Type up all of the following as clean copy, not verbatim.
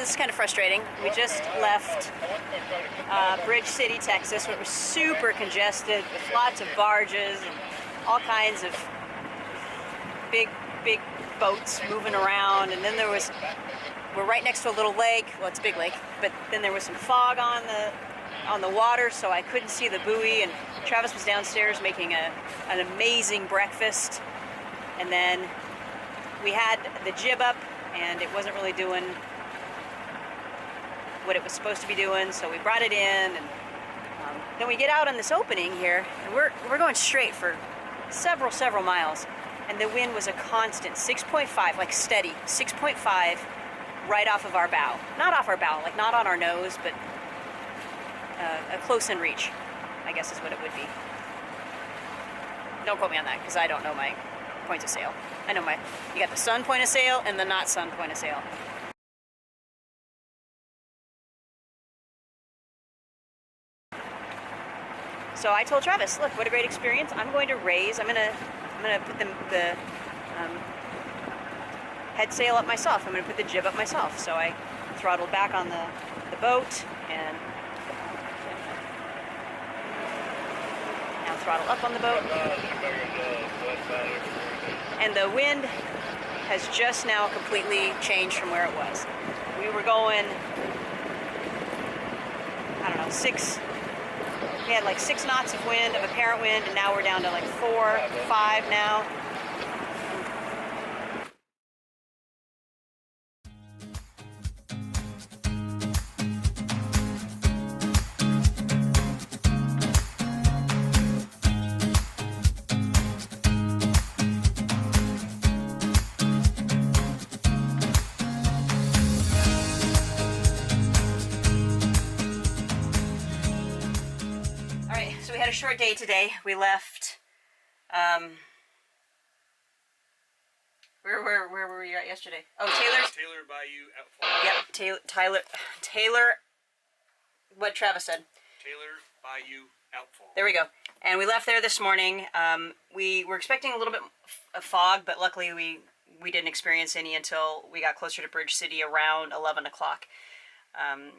this is kind of frustrating. We just left Bridge City, Texas, where it was super congested with lots of barges and all kinds of big boats moving around. And then we're right next to a little lake. Well, it's a big lake, but then there was some fog on the water, so I couldn't see the buoy. And Travis was downstairs making an amazing breakfast. And then we had the jib up, and it wasn't really doing what it was supposed to be doing, so we brought it in, and then we get out on this opening here, and we're going straight for several miles, and the wind was a constant 6.5, like steady 6.5, right off of our bow. Not off our bow, like not on our nose, but a close in reach, I guess is what it would be. Don't quote me on that, because I don't know my points of sail. I know you got the sun point of sail and the not sun point of sail. So I told Travis, look, what a great experience. I'm going to put the head sail up myself. I'm going to put the jib up myself. So I throttled back on the boat, and now throttle up on the boat. And the wind has just now completely changed from where it was. We were going, I don't know, we had like 6 knots of wind, of apparent wind, and now we're down to like 4, 5 now. A short day today. We left where were we at yesterday? Oh, Taylor Bayou Outfall. Yep, Taylor what Travis said. Taylor Bayou Outfall. There we go. And we left there this morning. We were expecting a little bit of fog, but luckily we didn't experience any until we got closer to Bridge City around 11 o'clock.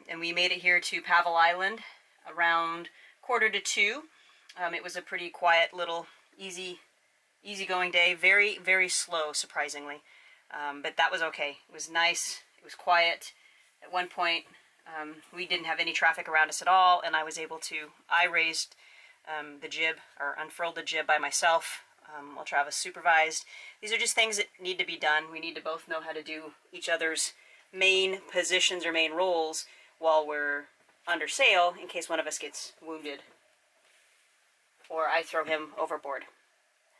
And we made it here to Pavel Island around 1:45. It was a pretty quiet little easy-going day. Very, very slow, surprisingly. But that was okay. It was nice. It was quiet. At one point, we didn't have any traffic around us at all, and I raised the jib, or unfurled the jib by myself while Travis supervised. These are just things that need to be done. We need to both know how to do each other's main positions or main roles while we're under sail in case one of us gets wounded or I throw him overboard.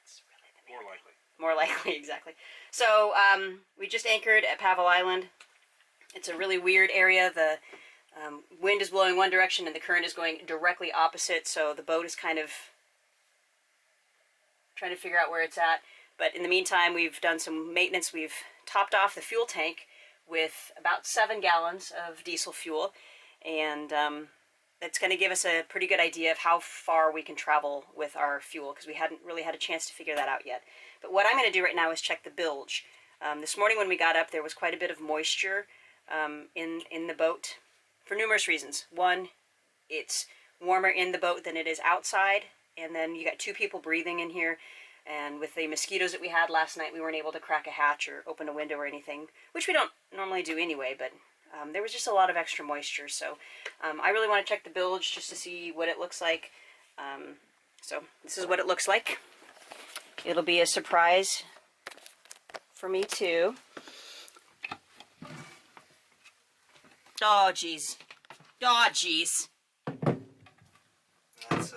That's really the more likely, exactly. So we just anchored at Pavel Island. It's a really weird area. The wind is blowing one direction and the current is going directly opposite, so the boat is kind of trying to figure out where it's at. But in the meantime, we've done some maintenance. We've topped off the fuel tank with about 7 gallons of diesel fuel, and it's going to give us a pretty good idea of how far we can travel with our fuel, because we hadn't really had a chance to figure that out yet. But what I'm going to do right now is check the bilge. This morning when we got up, there was quite a bit of moisture in the boat for numerous reasons. One, it's warmer in the boat than it is outside, and then you got 2 people breathing in here, and with the mosquitoes that we had last night, we weren't able to crack a hatch or open a window or anything, which we don't normally do anyway, but there was just a lot of extra moisture, so I really want to check the bilge just to see what it looks like. So this is what it looks like. It'll be a surprise for me too. Oh geez. Oh geez. That's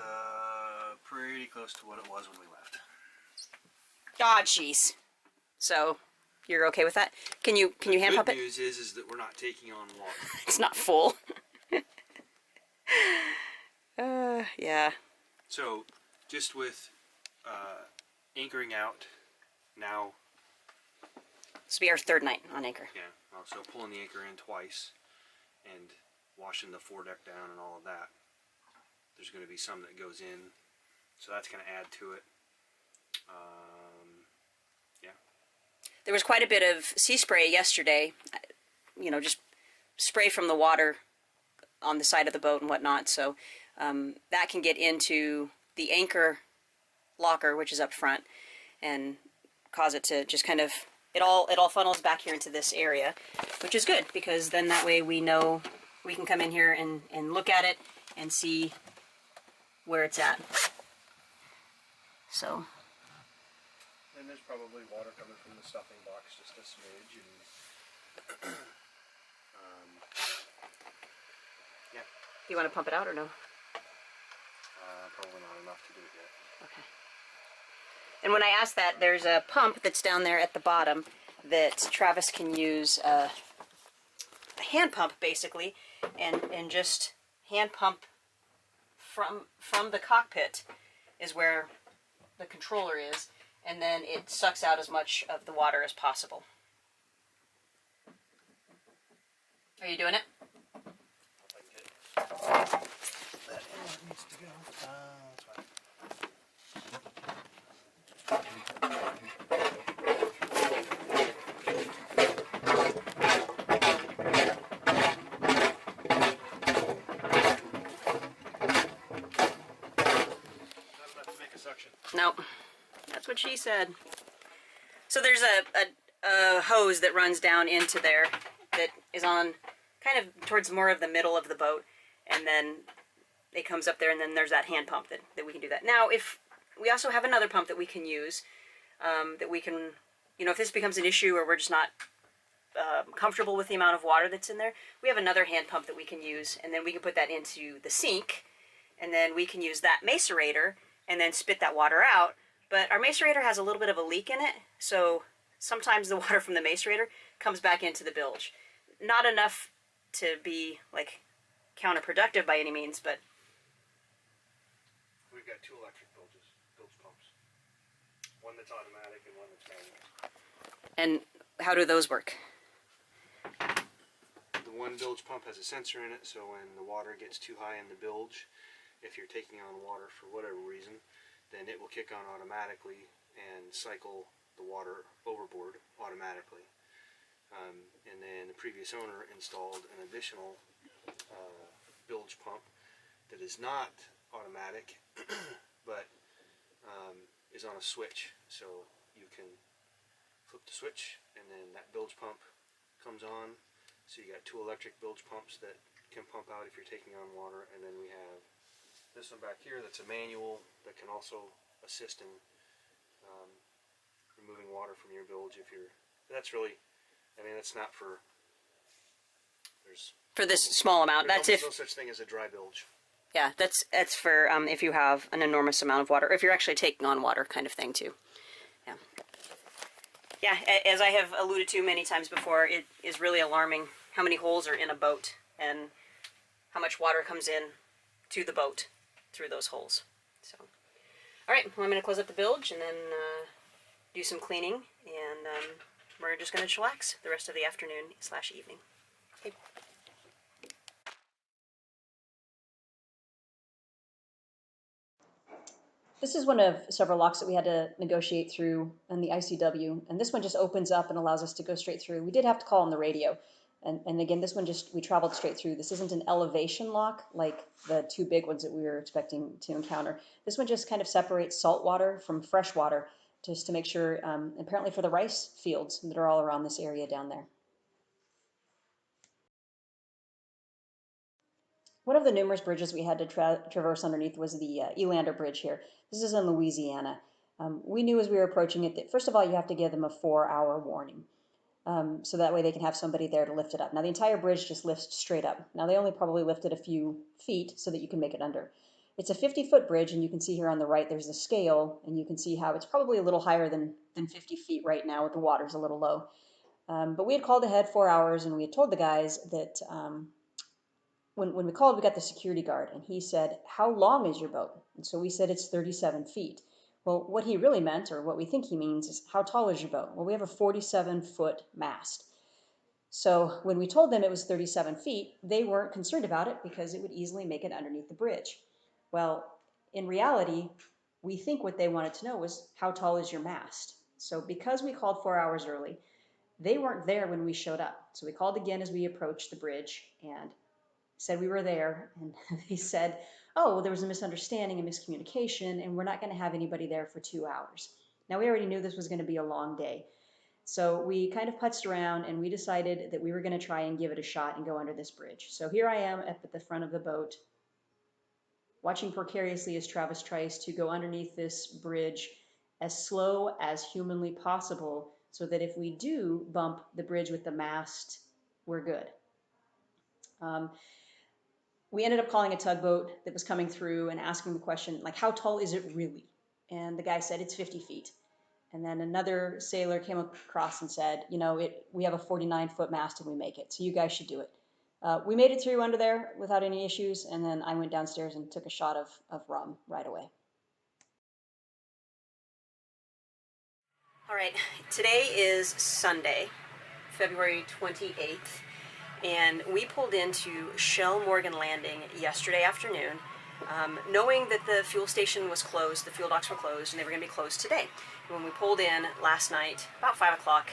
pretty close to what it was when we left. Oh jeez. So you're okay with that? Can you hand pump it? The good news is that we're not taking on water. It's not full. Yeah. So, just with anchoring out now. This will be our 3rd night on anchor. Yeah. So pulling the anchor in twice and washing the foredeck down and all of that. There's going to be some that goes in, so that's going to add to it. Yeah. There was quite a bit of sea spray yesterday, you know, just spray from the water on the side of the boat and whatnot. So that can get into the anchor locker, which is up front, and cause it to just kind of, it all funnels back here into this area, which is good, because then that way we know we can come in here and look at it and see where it's at. So. And there's probably water coming from the stuffing box, just a smidge, and yeah. Do you want to pump it out or no? Probably not enough to do it yet. Okay. And when I asked that, there's a pump that's down there at the bottom that Travis can use, a hand pump basically, and just hand pump from the cockpit is where the controller is, and then it sucks out as much of the water as possible. Are you doing it? That end needs to go. That's fine. Not enough to make a suction. Nope. That's what she said. So there's a hose that runs down into there that is on kind of towards more of the middle of the boat, and then it comes up there, and then there's that hand pump that we can do that. Now, if we also have another pump that we can use, that we can, if this becomes an issue or we're just not comfortable with the amount of water that's in there, we have another hand pump that we can use, and then we can put that into the sink, and then we can use that macerator and then spit that water out. But our macerator has a little bit of a leak in it, so sometimes the water from the macerator comes back into the bilge. Not enough to be like counterproductive by any means, but We've got two electric bilge pumps. One that's automatic and one that's manual. and how do those work? The one bilge pump has a sensor in it, so when the water gets too high in the bilge, if you're taking on water for whatever reason, then it will kick on automatically and cycle the water overboard automatically. And then the previous owner installed an additional bilge pump that is not automatic, but is on a switch. So you can flip the switch, and then that bilge pump comes on. So you got two electric bilge pumps that can pump out if you're taking on water, and then we have this one back here that's a manual that can also assist in removing water from your bilge if you're. That's really, that's not for. There's For this small amount, that's if no such thing as a dry bilge. yeah, that's for if you have an enormous amount of water, or if you're actually taking on water, kind of thing too. Yeah. Yeah, as I have alluded to many times before, it is really alarming how many holes are in a boat and how much water comes in to the boat through those holes. So, all right, well, I'm going to close up the bilge and then do some cleaning, and we're just going to chillax the rest of the afternoon/evening. Okay. This is one of several locks that we had to negotiate through in the ICW, and this one just opens up and allows us to go straight through. We did have to call on the radio, and again, this one we traveled straight through. This isn't an elevation lock like the two big ones that we were expecting to encounter. This one just kind of separates salt water from fresh water, just to make sure, apparently for the rice fields that are all around this area down there. One of the numerous bridges we had to traverse underneath was the Elander Bridge here. This is in Louisiana. We knew as we were approaching it that, first of all, you have to give them a 4-hour warning. So that way they can have somebody there to lift it up. Now, the entire bridge just lifts straight up. Now, they only probably lifted a few feet so that you can make it under. It's a 50-foot bridge, and you can see here on the right there's the scale, and you can see how it's probably a little higher than 50 feet right now with the water's a little low. But we had called ahead 4 hours, and we had told the guys that when we called, we got the security guard, and he said, "How long is your boat?" And so we said it's 37 feet. Well, what he really meant, or what we think he means, is how tall is your boat? Well, we have a 47-foot mast. So when we told them it was 37 feet, they weren't concerned about it because it would easily make it underneath the bridge. Well, in reality, we think what they wanted to know was how tall is your mast? So because we called 4 hours early, They weren't there when we showed up. So we called again as we approached the bridge and said we were there. And they said, oh, well, there was a misunderstanding, a miscommunication, and we're not going to have anybody there for 2 hours. Now, we already knew this was going to be a long day. So we kind of putzed around and we decided that we were going to try and give it a shot and go under this bridge. So here I am up at the front of the boat, watching precariously as Travis tries to go underneath this bridge as slow as humanly possible so that if we do bump the bridge with the mast, we're good. We ended up calling a tugboat that was coming through and asking the question, like, how tall is it really? And the guy said, it's 50 feet. And then another sailor came across and said, we have a 49-foot mast and we make it, so you guys should do it. We made it through under there without any issues, and then I went downstairs and took a shot of rum right away. All right, today is Sunday, February 28th, and we pulled into Shell Morgan Landing yesterday afternoon, knowing that the fuel station was closed, the fuel docks were closed, and they were going to be closed today. When we pulled in last night, about 5 o'clock,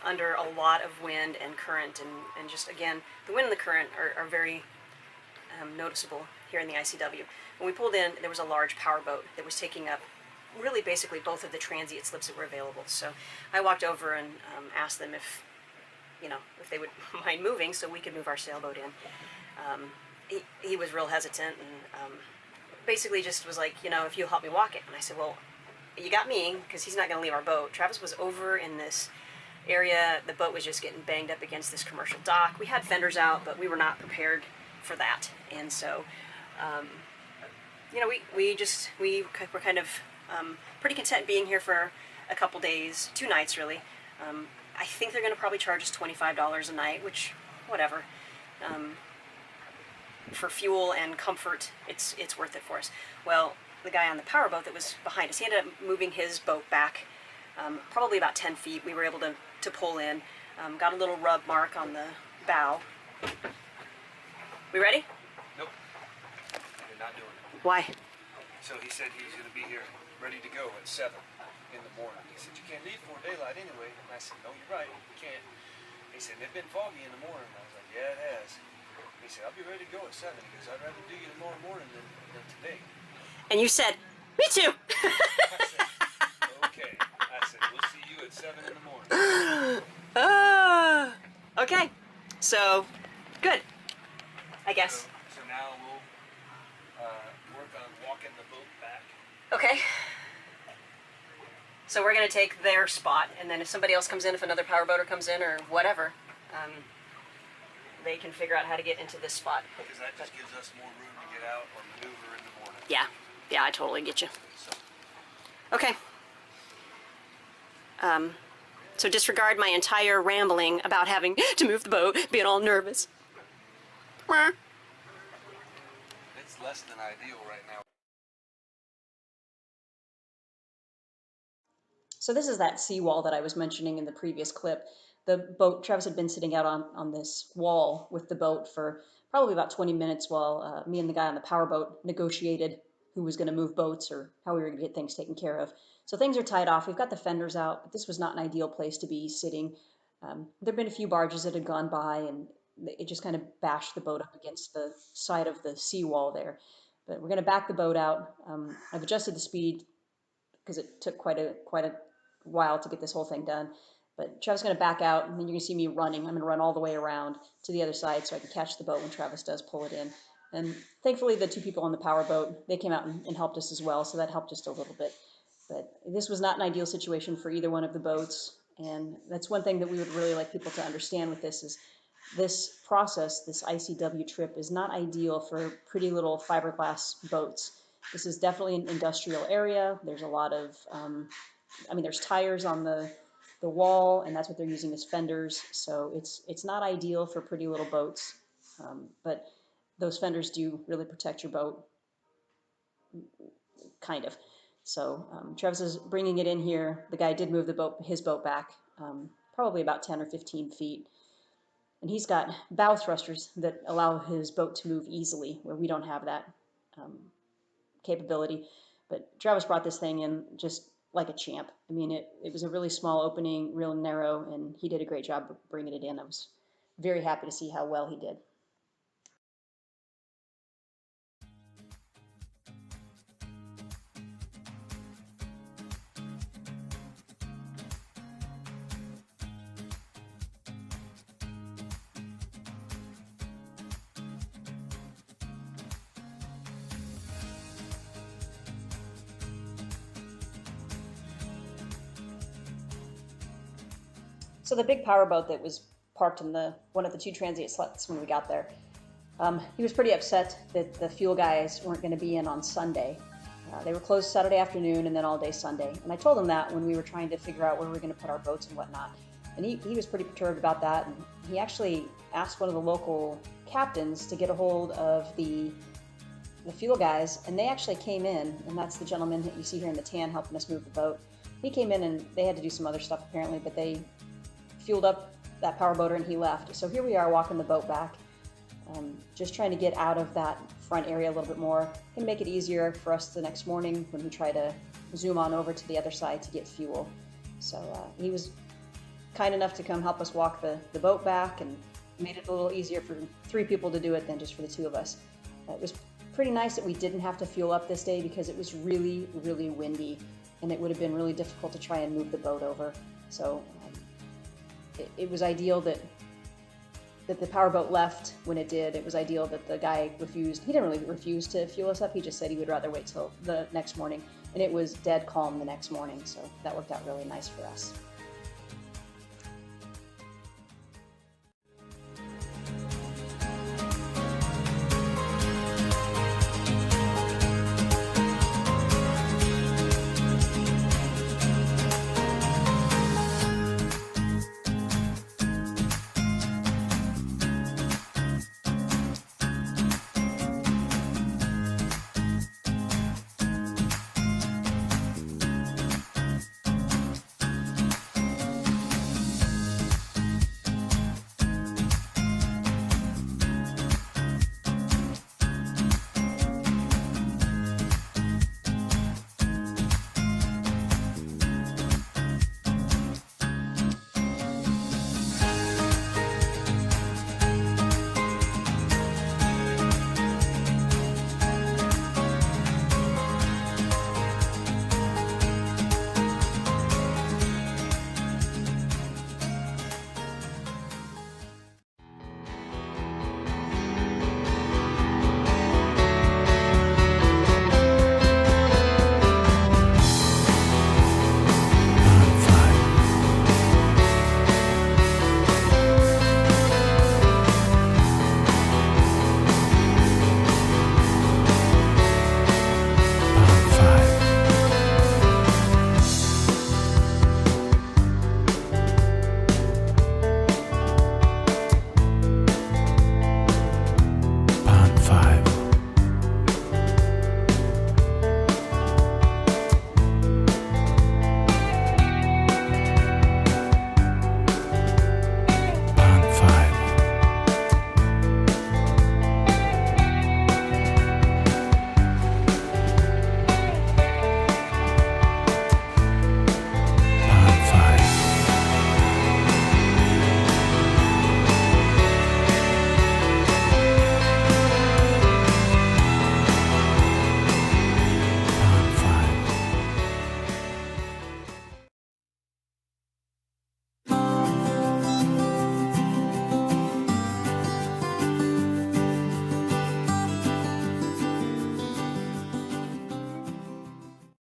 under a lot of wind and current, and just, again, the wind and the current are very noticeable here in the ICW. When we pulled in, there was a large power boat that was taking up really basically both of the transient slips that were available. So I walked over and asked them if they would mind moving so we could move our sailboat in. He was real hesitant and basically just was like, if you'll help me walk it. And I said, well, you got me, because he's not going to leave our boat. Travis was over in this area. The boat was just getting banged up against this commercial dock. We had fenders out, but we were not prepared for that. And so, we were kind of pretty content being here for a couple days, 2 nights really. I think they're going to probably charge us $25 a night, which, whatever. For fuel and comfort, it's worth it for us. Well, the guy on the powerboat that was behind us, he ended up moving his boat back probably about 10 feet. We were able to pull in, got a little rub mark on the bow. We ready? Nope. You're not doing it. Why? So he said he was going to be here ready to go at 7 in the morning. He said, you can't leave before daylight anyway. And I said, no, you're right, you can't. He said, it's been foggy in the morning. I was like, yeah, it has. He said, I'll be ready to go at 7. He goes, I'd rather do you tomorrow morning than today. And you said, me too. I said, okay. I said, we'll see you at 7 in the morning. Okay. So, good. I guess. So now we'll work on walking the boat back. Okay. So we're going to take their spot, and then if somebody else comes in, if another powerboater comes in or whatever, they can figure out how to get into this spot. Because that just gives us more room to get out or maneuver in the morning. Yeah, I totally get you. So. Okay. So disregard my entire rambling about having to move the boat, being all nervous. It's less than ideal right now. So this is that seawall that I was mentioning in the previous clip. The boat, Travis had been sitting out on this wall with the boat for probably about 20 minutes while me and the guy on the powerboat negotiated who was going to move boats or how we were going to get things taken care of. So things are tied off. We've got the fenders out, but this was not an ideal place to be sitting. There'd been a few barges that had gone by, and it just kind of bashed the boat up against the side of the seawall there. But we're going to back the boat out. I've adjusted the speed because it took quite a while to get this whole thing done. But Travis is going to back out, and then you're going to see me running. I'm going to run all the way around to the other side so I can catch the boat when Travis does pull it in. And thankfully, the 2 people on the powerboat, they came out and helped us as well, so that helped just a little bit. But this was not an ideal situation for either one of the boats, and that's one thing that we would really like people to understand with this is this process, this ICW trip, is not ideal for pretty little fiberglass boats. This is definitely an industrial area. There's a lot of, there's tires on the wall, and that's what they're using as fenders. So it's not ideal for pretty little boats, but those fenders do really protect your boat, kind of. So Travis is bringing it in here. The guy did move his boat back, probably about 10 or 15 feet. And he's got bow thrusters that allow his boat to move easily, where we don't have that capability. But Travis brought this thing in just like a champ. I mean, it was a really small opening, real narrow, and he did a great job bringing it in. I was very happy to see how well he did. So the big powerboat that was parked in the one of the two transient slots when we got there, he was pretty upset that the fuel guys weren't going to be in on Sunday. They were closed Saturday afternoon and then all day Sunday. And I told him that when we were trying to figure out where we were going to put our boats and whatnot. And he was pretty perturbed about that. And he actually asked one of the local captains to get a hold of the fuel guys, and they actually came in, and that's the gentleman that you see here in the tan helping us move the boat. He came in and they had to do some other stuff apparently, but they fueled up that power boater and he left. So here we are walking the boat back, just trying to get out of that front area a little bit more and make it easier for us the next morning when we try to zoom on over to the other side to get fuel. So he was kind enough to come help us walk the boat back and made it a little easier for 3 people to do it than just for the 2 of us. It was pretty nice that we didn't have to fuel up this day because it was really, really windy and it would have been really difficult to try and move the boat over. So it was ideal that the powerboat left when it did. It was ideal that the guy refused. He didn't really refuse to fuel us up. He just said he would rather wait till the next morning. And it was dead calm the next morning, so that worked out really nice for us.